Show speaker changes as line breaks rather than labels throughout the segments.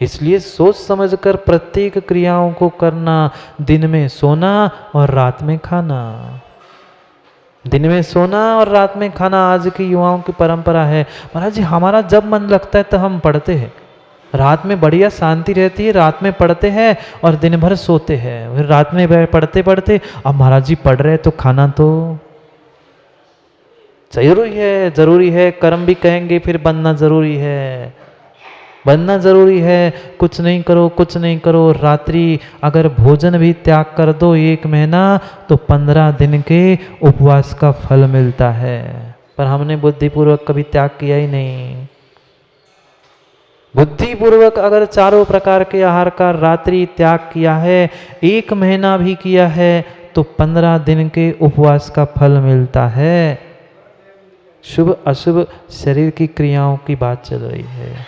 इसलिए सोच समझकर प्रत्येक क्रियाओं को करना, दिन में सोना और रात में खाना। दिन में सोना और रात में खाना आज के युवाओं की परंपरा है। महाराज जी हमारा जब मन लगता है तो हम पढ़ते हैं, रात में बढ़िया शांति रहती है, रात में पढ़ते हैं और दिन भर सोते हैं, फिर रात में पढ़ते पढ़ते अब महाराज जी पढ़ रहे तो खाना तो जरूरी है, कर्म भी कहेंगे फिर बनना जरूरी है, बनना जरूरी है। कुछ नहीं करो, रात्रि अगर भोजन भी त्याग कर दो 1 महीना तो 15 दिन के उपवास का फल मिलता है। पर हमने बुद्धिपूर्वक कभी त्याग किया ही नहीं। बुद्धिपूर्वक अगर चारों प्रकार के आहार का रात्रि त्याग किया है, 1 महीना भी किया है तो 15 दिन के उपवास का फल मिलता है। शुभ अशुभ शरीर की क्रियाओं की बात चल रही है।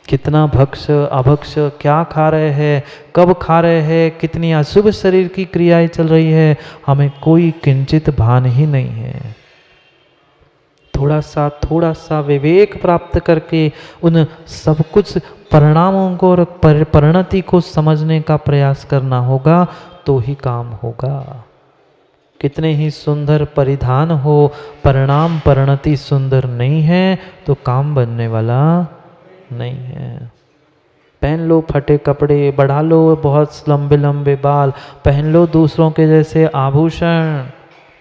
कितना भक्ष अभक्ष क्या खा रहे हैं, कब खा रहे हैं, कितनी अशुभ शरीर की क्रियाएं चल रही है, हमें कोई किंचित भान ही नहीं है। थोड़ा सा विवेक प्राप्त करके उन सब कुछ परिणामों को और परिणति को समझने का प्रयास करना होगा तो ही काम होगा। कितने ही सुंदर परिधान हो, परिणाम परिणति सुंदर नहीं है तो काम बनने वाला नहीं है। पहन लो फटे कपड़े, बढ़ा लो बहुत लंबे लंबे बाल, पहन लो दूसरों के जैसे आभूषण,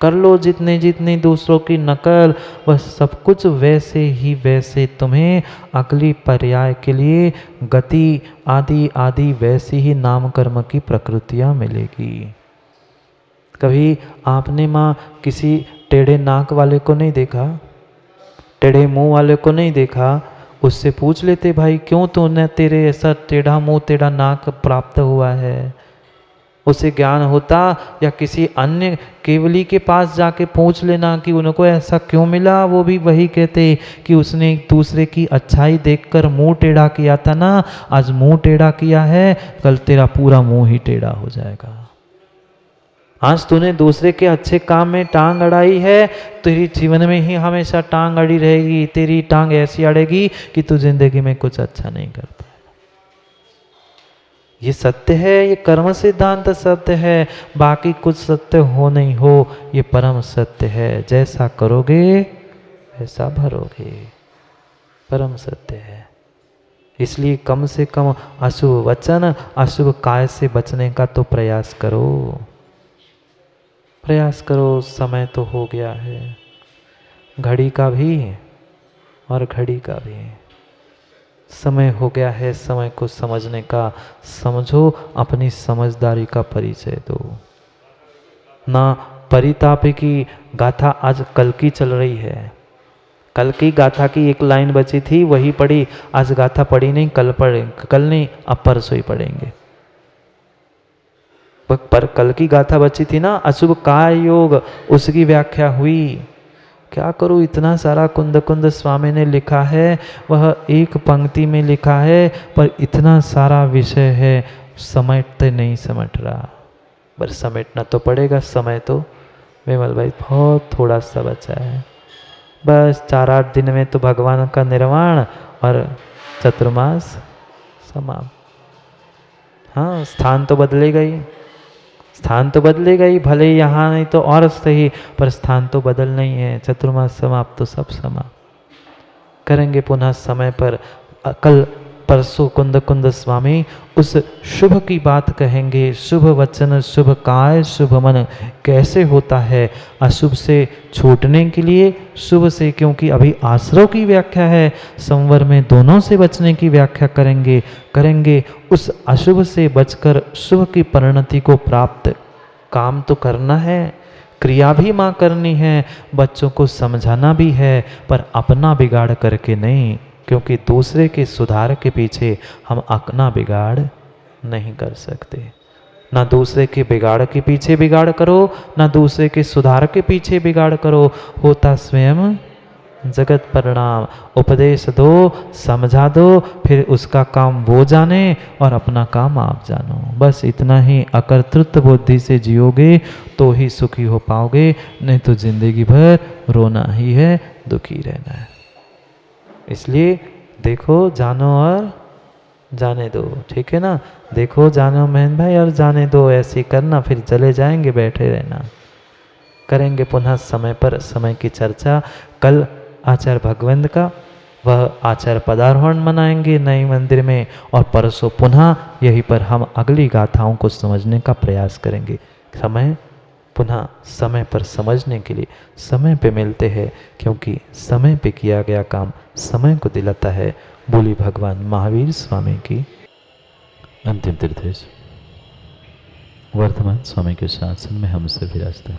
कर लो जितनी दूसरों की नकल, वह सब कुछ वैसे तुम्हें अगली पर्याय के लिए गति आदि वैसी ही नाम कर्म की प्रकृतियां मिलेगी। कभी आपने माँ किसी टेढ़े नाक वाले को नहीं देखा, टेढ़े मुंह वाले को नहीं देखा, उससे पूछ लेते भाई क्यों तूने तेरे ऐसा टेढ़ा मुंह टेढ़ा नाक प्राप्त हुआ है, उसे ज्ञान होता। या किसी अन्य केवली के पास जाके पूछ लेना कि उनको ऐसा क्यों मिला, वो भी वही कहते कि उसने एक दूसरे की अच्छाई देखकर मुंह टेढ़ा किया था ना, आज मुंह टेढ़ा किया है कल तेरा पूरा मुंह ही टेढ़ा हो जाएगा। आज तूने दूसरे के अच्छे काम में टांग अड़ाई है, तेरी जीवन में ही हमेशा टांग अड़ी रहेगी, तेरी टांग ऐसी अड़ेगी कि तू जिंदगी में कुछ अच्छा नहीं कर पाएगा। ये सत्य है, ये कर्म सिद्धांत सत्य है, बाकी कुछ सत्य हो नहीं हो, ये परम सत्य है। जैसा करोगे वैसा भरोगे, परम सत्य है। इसलिए कम से कम अशुभ वचन अशुभ काय से बचने का तो प्रयास करो, प्रयास करो। समय तो हो गया है, घड़ी का भी और घड़ी का भी समय हो गया है। समय को समझने का समझो, अपनी समझदारी का परिचय दो ना। परिताप की गाथा आज कल की चल रही है, कल की गाथा की एक लाइन बची थी वही पढ़ी, आज गाथा पढ़ी नहीं, कल नहीं अब परसों ही पढ़ेंगे। पर कल की गाथा बची थी ना, अशुभ काय योग, उसकी व्याख्या हुई। क्या करूं, इतना सारा कुंद स्वामी ने लिखा है, वह एक पंक्ति में लिखा है, पर इतना सारा विषय है समेटते नहीं समझ रहा। पर समेटना तो पड़ेगा, समय तो विमल भाई बहुत थोड़ा सा बचा है, बस 4-8 दिन में तो भगवान का निर्वाण और चतुर्मास समाप्त। हाँ, स्थान तो बदलेगा ही, स्थान तो बदलेगा ही, भले यहाँ नहीं तो और सही, पर स्थान तो बदल नहीं है। चतुर्मास समाप्त तो सब समाप्त करेंगे पुनः समय पर। कल परसों कुंद स्वामी उस शुभ की बात कहेंगे। शुभ वचन शुभ काय शुभ मन कैसे होता है, अशुभ से छूटने के लिए, शुभ से, क्योंकि अभी आश्रव की व्याख्या है, संवर में दोनों से बचने की व्याख्या करेंगे। उस अशुभ से बचकर शुभ की परिणति को प्राप्त काम तो करना है, क्रिया भी माँ करनी है, बच्चों को समझाना भी है, पर अपना बिगाड़ करके नहीं, क्योंकि दूसरे के सुधार के पीछे हम अपना बिगाड़ नहीं कर सकते। ना दूसरे के बिगाड़ के पीछे बिगाड़ करो, ना दूसरे के सुधार के पीछे बिगाड़ करो, होता स्वयं जगत परिणाम। उपदेश दो, समझा दो, फिर उसका काम वो जाने और अपना काम आप जानो। बस इतना ही अकर्तृत्व बुद्धि से जियोगे तो ही सुखी हो पाओगे, नहीं तो जिंदगी भर रोना ही है, दुखी रहना है। इसलिए देखो, जानो और जाने दो, ठीक है ना। देखो जानो महन भाई, और जाने दो, ऐसे ही करना, फिर चले जाएंगे, बैठे रहना। करेंगे पुनः समय पर समय की चर्चा। कल आचार्य भगवंत का वह आचार्य पदारोहण मनाएंगे नए मंदिर में, और परसों पुनः यहीं पर हम अगली गाथाओं को समझने का प्रयास करेंगे। समय पुनः समय पर समझने के लिए समय पे मिलते हैं, क्योंकि समय पे किया गया काम समय को दिलाता है। बोली भगवान महावीर स्वामी की। अंतिम तीर्थेश वर्तमान स्वामी के शासन में हमसे विराजते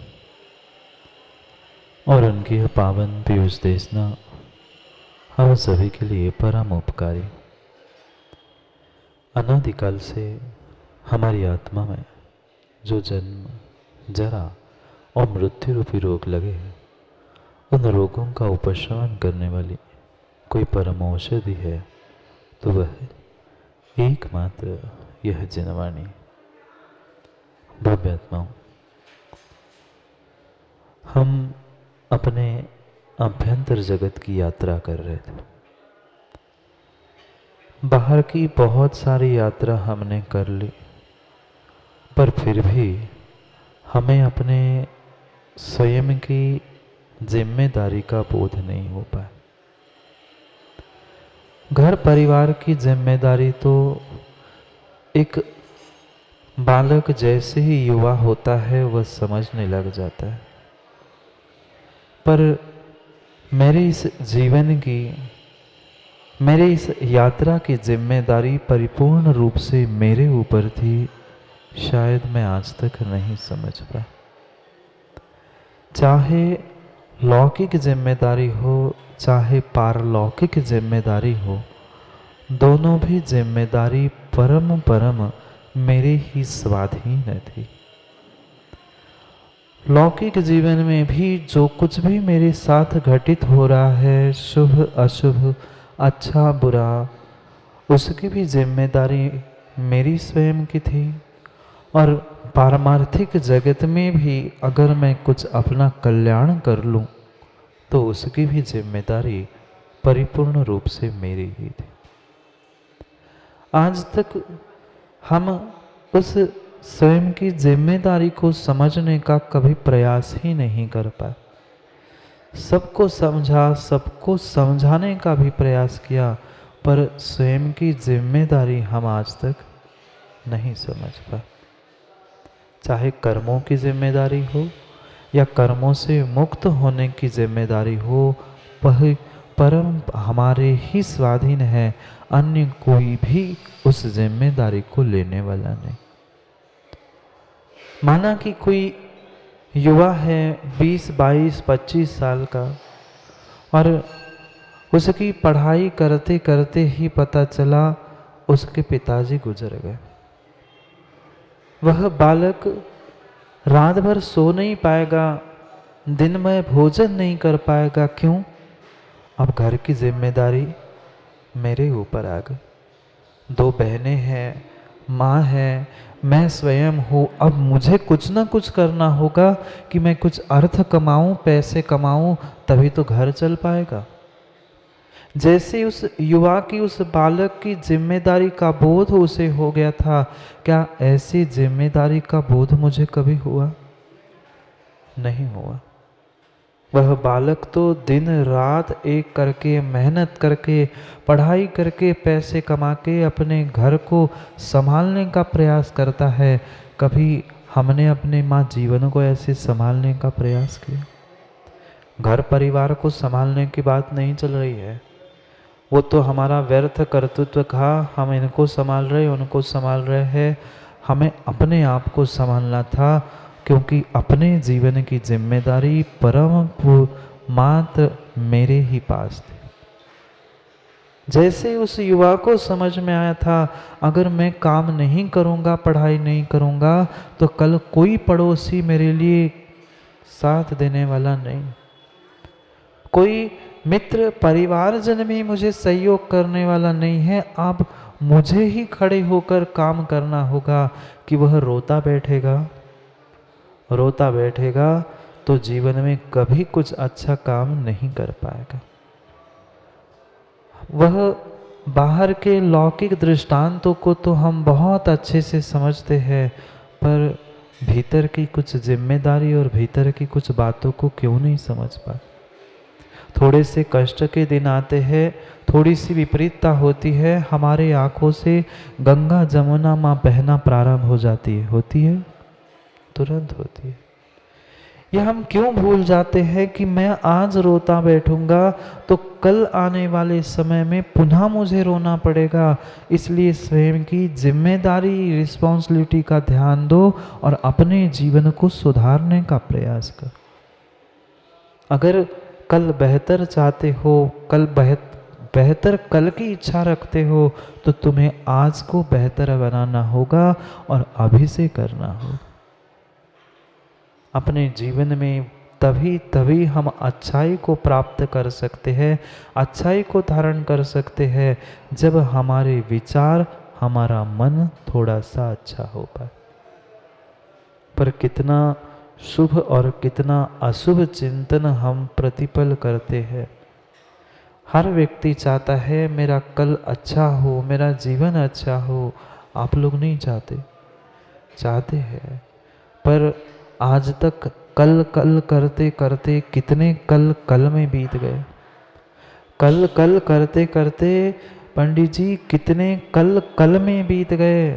और उनकी यह पावन पीयूष देशना हम सभी के लिए परम उपकारी। अनादिकाल से हमारी आत्मा में जो जन्म, जरा और मृत्यु रूपी रोग लगे हैं, उन रोगों का उपशमन करने वाली कोई परम औषधि है तो वह एकमात्र यह जिनवाणी। भव्य आत्माओं, हम अपने अभ्यंतर जगत की यात्रा कर रहे थे। बाहर की बहुत सारी यात्रा हमने कर ली, पर फिर भी हमें अपने स्वयं की जिम्मेदारी का बोध नहीं हो पाया। घर परिवार की जिम्मेदारी तो एक बालक जैसे ही युवा होता है वह समझने लग जाता है, पर मेरे इस जीवन की, मेरे इस यात्रा की जिम्मेदारी परिपूर्ण रूप से मेरे ऊपर थी, शायद मैं आज तक नहीं समझ पाया। चाहे लौकिक जिम्मेदारी हो, चाहे पारलौकिक जिम्मेदारी हो, दोनों भी जिम्मेदारी परम परम मेरे ही स्वाधीन थी। लौकिक जीवन में भी जो कुछ भी मेरे साथ घटित हो रहा है, शुभ अशुभ, अच्छा बुरा, उसकी भी जिम्मेदारी मेरी स्वयं की थी। और पारमार्थिक जगत में भी अगर मैं कुछ अपना कल्याण कर लूं तो उसकी भी जिम्मेदारी परिपूर्ण रूप से मेरी ही थी। आज तक हम उस स्वयं की जिम्मेदारी को समझने का कभी प्रयास ही नहीं कर पाए। सबको समझा, सबको समझाने का भी प्रयास किया, पर स्वयं की जिम्मेदारी हम आज तक नहीं समझ पाए। चाहे कर्मों की जिम्मेदारी हो या कर्मों से मुक्त होने की जिम्मेदारी हो, वह परम हमारे ही स्वाधीन है, अन्य कोई भी उस जिम्मेदारी को लेने वाला नहीं। माना कि कोई युवा है 20, 22, 25 साल का, और उसकी पढ़ाई करते करते ही पता चला उसके पिताजी गुजर गए। वह बालक रात भर सो नहीं पाएगा, दिन में भोजन नहीं कर पाएगा। क्यों? अब घर की जिम्मेदारी मेरे ऊपर आ गई। 2 बहनें हैं, माँ है, मैं स्वयं हूँ। अब मुझे कुछ ना कुछ करना होगा कि मैं कुछ अर्थ कमाऊँ, पैसे कमाऊँ, तभी तो घर चल पाएगा। जैसे उस युवा की, उस बालक की जिम्मेदारी का बोध उसे हो गया था, क्या ऐसी जिम्मेदारी का बोध मुझे कभी हुआ? नहीं हुआ। वह बालक तो दिन रात एक करके, मेहनत करके, पढ़ाई करके, पैसे कमा के अपने घर को संभालने का प्रयास करता है। कभी हमने अपने माँ जीवन को ऐसे संभालने का प्रयास किया? घर परिवार को संभालने की बात नहीं चल रही है, वो तो हमारा व्यर्थ कर्तृत्व था। हम इनको संभाल रहे, उनको संभाल रहे हैं। हमें अपने आप को संभालना था, क्योंकि अपने जीवन की जिम्मेदारी परम मात्र मेरे ही पास थी। जैसे उस युवा को समझ में आया था, अगर मैं काम नहीं करूँगा, पढ़ाई नहीं करूँगा, तो कल कोई पड़ोसी मेरे लिए साथ देने वाला नहीं, कोई मित्र परिवारजन भी मुझे सहयोग करने वाला नहीं है। अब मुझे ही खड़े होकर काम करना होगा। कि वह रोता बैठेगा, रोता बैठेगा तो जीवन में कभी कुछ अच्छा काम नहीं कर पाएगा। वह बाहर के लौकिक दृष्टांतों को तो हम बहुत अच्छे से समझते हैं, पर भीतर की कुछ जिम्मेदारी और भीतर की कुछ बातों को क्यों नहीं समझ पाते। थोड़े से कष्ट के दिन आते हैं, थोड़ी सी विपरीतता होती है, हमारे आंखों से गंगा जमुना माँ बहना प्रारंभ हो जाती है। होती है, तुरंत होती है। ये हम क्यों भूल जाते हैं कि मैं आज रोता बैठूंगा तो कल आने वाले समय में पुनः मुझे रोना पड़ेगा। इसलिए स्वयं की जिम्मेदारी, रिस्पॉन्सिबिलिटी का ध्यान दो और अपने जीवन को सुधारने का प्रयास कर। अगर कल बेहतर चाहते हो, बेहतर कल की इच्छा रखते हो, तो तुम्हें आज को बेहतर बनाना होगा और अभी से करना होगा। अपने जीवन में तभी हम अच्छाई को प्राप्त कर सकते हैं, अच्छाई को धारण कर सकते हैं, जब हमारे विचार, हमारा मन थोड़ा सा अच्छा हो पाए। पर कितना शुभ और कितना अशुभ चिंतन हम प्रतिपल करते हैं। हर व्यक्ति चाहता है मेरा कल अच्छा हो, मेरा जीवन अच्छा हो। आप लोग नहीं चाहते? चाहते हैं, पर आज तक कल कल करते करते कितने कल कल में बीत गए। कल कल करते करते पंडित जी कितने कल कल में बीत गए,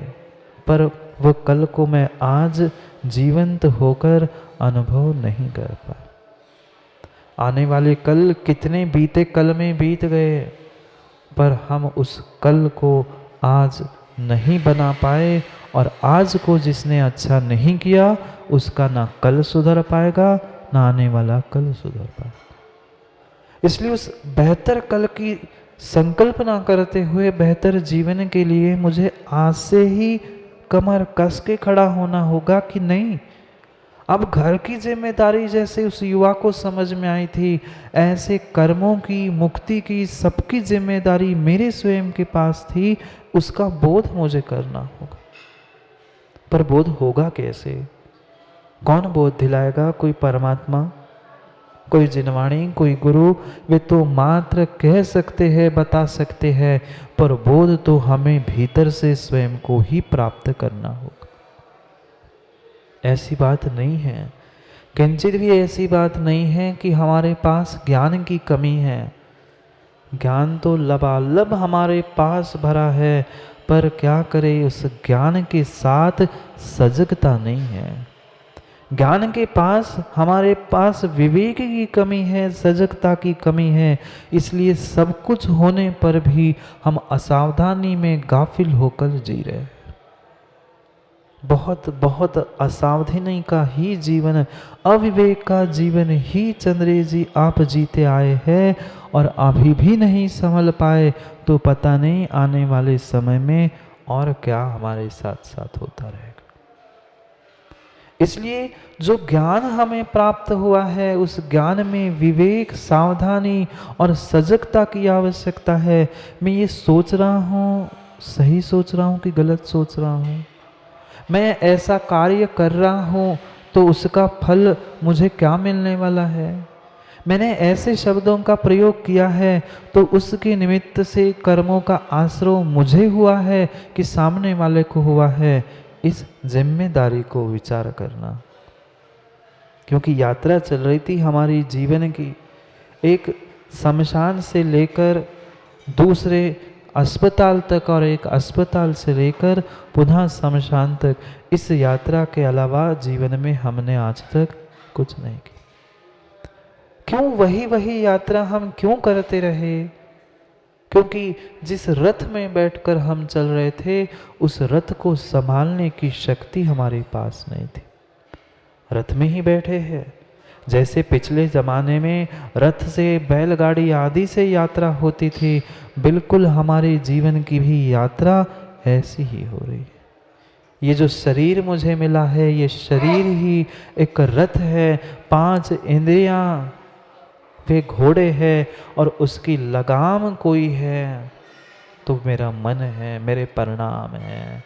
पर वो कल को मैं आज जीवंत होकर अनुभव नहीं कर पाया। आने वाले कल कितने बीते कल में बीत गए, पर हम उस कल को आज नहीं बना पाए, और आज को जिसने अच्छा नहीं किया उसका ना कल सुधर पाएगा, ना आने वाला कल सुधर पाएगा। इसलिए उस बेहतर कल की संकल्पना करते हुए बेहतर जीवन के लिए मुझे आज से ही कमर कस के खड़ा होना होगा कि नहीं, अब घर की जिम्मेदारी जैसे उस युवा को समझ में आई थी, ऐसे कर्मों की, मुक्ति की, सबकी जिम्मेदारी मेरे स्वयं के पास थी। उसका बोध मुझे करना होगा। पर बोध होगा कैसे? कौन बोध दिलाएगा? कोई परमात्मा, कोई जिनवाणी, कोई गुरु? वे तो मात्र कह सकते हैं, बता सकते हैं, पर बोध तो हमें भीतर से स्वयं को ही प्राप्त करना होगा। ऐसी बात नहीं है, किंचित भी ऐसी बात नहीं है कि हमारे पास ज्ञान की कमी है। ज्ञान तो लबालब हमारे पास भरा है, पर क्या करें, उस ज्ञान के साथ सजगता नहीं है। ज्ञान के पास, हमारे पास विवेक की कमी है, सजगता की कमी है। इसलिए सब कुछ होने पर भी हम असावधानी में गाफिल होकर जी रहे हैं। बहुत बहुत असावधानी का ही जीवन, अविवेक का जीवन ही चंद्रे जी आप जीते आए हैं, और अभी भी नहीं संभल पाए तो पता नहीं आने वाले समय में और क्या हमारे साथ साथ होता रहेगा। इसलिए जो ज्ञान हमें प्राप्त हुआ है, उस ज्ञान में विवेक, सावधानी और सजगता की आवश्यकता है। मैं ये सोच रहा हूँ, सही सोच रहा हूँ कि गलत सोच रहा हूँ? मैं ऐसा कार्य कर रहा हूँ तो उसका फल मुझे क्या मिलने वाला है? मैंने ऐसे शब्दों का प्रयोग किया है तो उसके निमित्त से कर्मों का आश्रय मुझे हुआ है कि सामने वाले को हुआ है? इस जिम्मेदारी को विचार करना। क्योंकि यात्रा चल रही थी हमारी जीवन की, एक शमशान से लेकर दूसरे अस्पताल तक और एक अस्पताल से लेकर पुनः शमशान तक। इस यात्रा के अलावा जीवन में हमने आज तक कुछ नहीं किया। क्यों वही यात्रा हम क्यों करते रहे? क्योंकि जिस रथ में बैठकर हम चल रहे थे, उस रथ को संभालने की शक्ति हमारे पास नहीं थी। रथ में ही बैठे हैं। जैसे पिछले ज़माने में रथ से, बैलगाड़ी आदि से यात्रा होती थी, बिल्कुल हमारे जीवन की भी यात्रा ऐसी ही हो रही है। ये जो शरीर मुझे मिला है, ये शरीर ही एक रथ है। 5 इंद्रियां वे घोड़े हैं, और उसकी लगाम कोई है तो मेरा मन है, मेरे परिणाम है।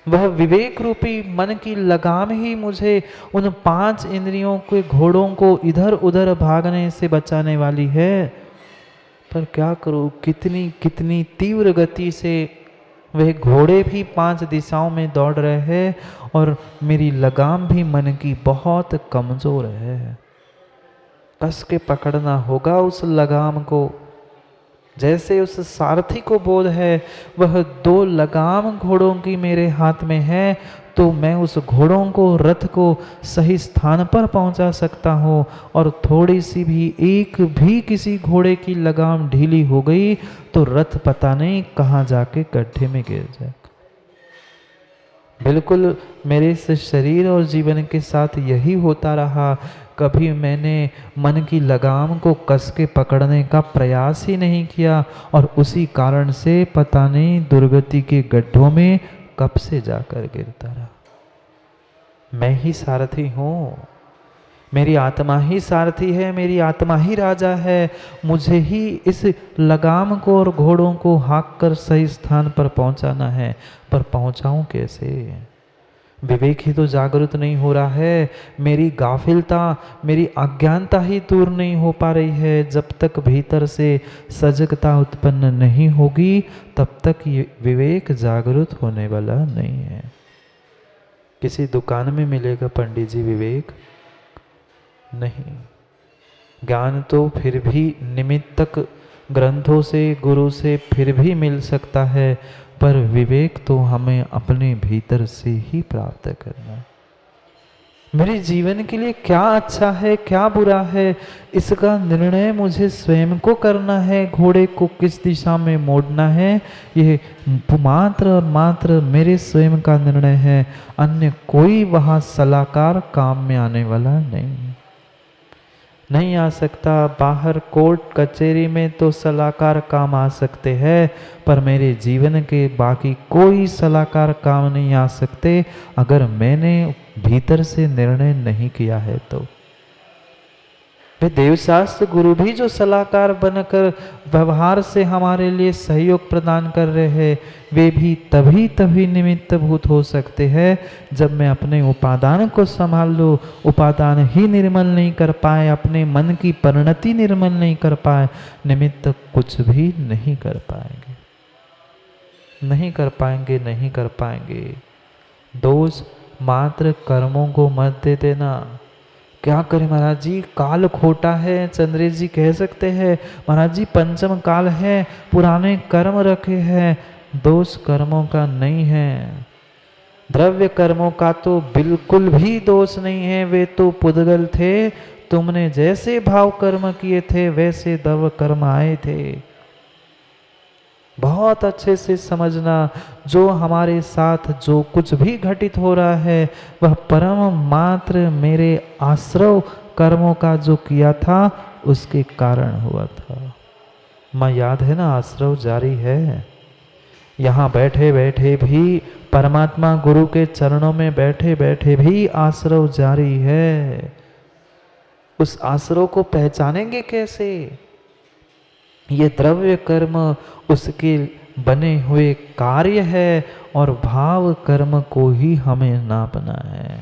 वह विवेक रूपी मन की लगाम ही मुझे उन 5 इंद्रियों के घोड़ों को इधर उधर भागने से बचाने वाली है। पर क्या करूं, कितनी कितनी तीव्र गति से वह घोड़े भी 5 दिशाओं में दौड़ रहे हैं और मेरी लगाम भी मन की बहुत कमजोर है। कस के पकड़ना होगा उस लगाम को। जैसे उस सारथी को बोध है वह 2 लगाम घोड़ों की मेरे हाथ में है, तो मैं उस घोड़ों को, रथ को सही स्थान पर पहुंचा सकता हूं। और थोड़ी सी भी, एक भी किसी घोड़े की लगाम ढीली हो गई तो रथ पता नहीं कहां जाके गड्ढे में गिर जाए। बिल्कुल मेरे इस शरीर और जीवन के साथ यही होता रहा। कभी मैंने मन की लगाम को कस के पकड़ने का प्रयास ही नहीं किया और उसी कारण से पता नहीं दुर्गति के गड्ढों में कब से जाकर गिरता रहा। मैं ही सारथी हूँ, मेरी आत्मा ही सारथी है, मेरी आत्मा ही राजा है। मुझे ही इस लगाम को और घोड़ों को हाँक कर सही स्थान पर पहुंचाना है, पर पहुंचाऊं कैसे? विवेक ही तो जागृत नहीं हो रहा है। मेरी गाफिलता, मेरी अज्ञानता ही दूर नहीं हो पा रही है। जब तक भीतर से सजगता उत्पन्न नहीं होगी तब तक ये विवेक जागृत होने वाला नहीं है। किसी दुकान में मिलेगा पंडित जी विवेक? नहीं। ज्ञान तो फिर भी निमित्तक ग्रंथों से, गुरु से फिर भी मिल सकता है, पर विवेक तो हमें अपने भीतर से ही प्राप्त करना है। मेरे जीवन के लिए क्या अच्छा है, क्या बुरा है, इसका निर्णय मुझे स्वयं को करना है। घोड़े को किस दिशा में मोड़ना है, ये मात्र और मात्र मेरे स्वयं का निर्णय है। अन्य कोई वहाँ सलाहकार काम में आने वाला नहीं आ सकता। बाहर कोर्ट कचहरी में तो सलाहकार काम आ सकते हैं, पर मेरे जीवन के बाकी कोई सलाहकार काम नहीं आ सकते अगर मैंने भीतर से निर्णय नहीं किया है तो। वे देवशास्त्र गुरु भी जो सलाहकार बनकर व्यवहार से हमारे लिए सहयोग प्रदान कर रहे हैं, वे भी तभी निमित्त भूत हो सकते हैं जब मैं अपने उपादान को संभाल लूँ। उपादान ही निर्मल नहीं कर पाए, अपने मन की परिणति निर्मल नहीं कर पाए, निमित्त कुछ भी नहीं कर पाएंगे, नहीं कर पाएंगे। दोष मात्र कर्मों को मत दे देना। क्या करें महाराज जी, काल खोटा है। चंद्रेश जी कह सकते हैं महाराज जी पंचम काल है, पुराने कर्म रखे हैं। दोष कर्मों का नहीं है, द्रव्य कर्मों का तो बिल्कुल भी दोष नहीं है। वे तो पुद्गल थे, तुमने जैसे भाव कर्म किए थे वैसे द्रव्य कर्म आए थे। बहुत अच्छे से समझना, जो हमारे साथ जो कुछ भी घटित हो रहा है वह परम मात्र मेरे आश्रव कर्मों का जो किया था उसके कारण हुआ था। माँ याद है ना, आश्रव जारी है। यहाँ बैठे बैठे भी परमात्मा गुरु के चरणों में बैठे बैठे भी आश्रव जारी है। उस आश्रव को पहचानेंगे कैसे? ये द्रव्य कर्म उसके बने हुए कार्य है और भाव कर्म को ही हमें नापना है।